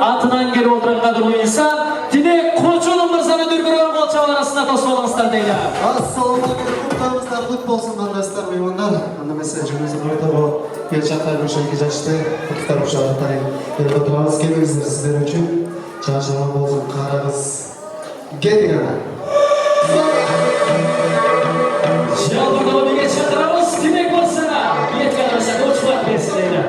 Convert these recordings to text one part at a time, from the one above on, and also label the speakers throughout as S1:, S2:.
S1: atından geri oturan kadın insan. Dine Koçoğlu Mırza'nın dürbürüyor bolçav arasında toslamışlar deyler.
S2: Assalomu alaykum, kurtlarımızda kut bolsun qardaşlar, mehmonlar. Ana mesajimiz burada bu gerçekten bir şey geçti. Kutlar uşaqlar. Oturamiz kelingizlar sizlar uchun. Charchagan bo'lsin, qaramiz. Keling ana.
S1: Şalvarda bir geç çatıramiz, demek bolsana. Yetganimizda o'chib bersin deyler.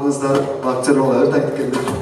S2: Kızlar, bakçalı olayı da gitkenler.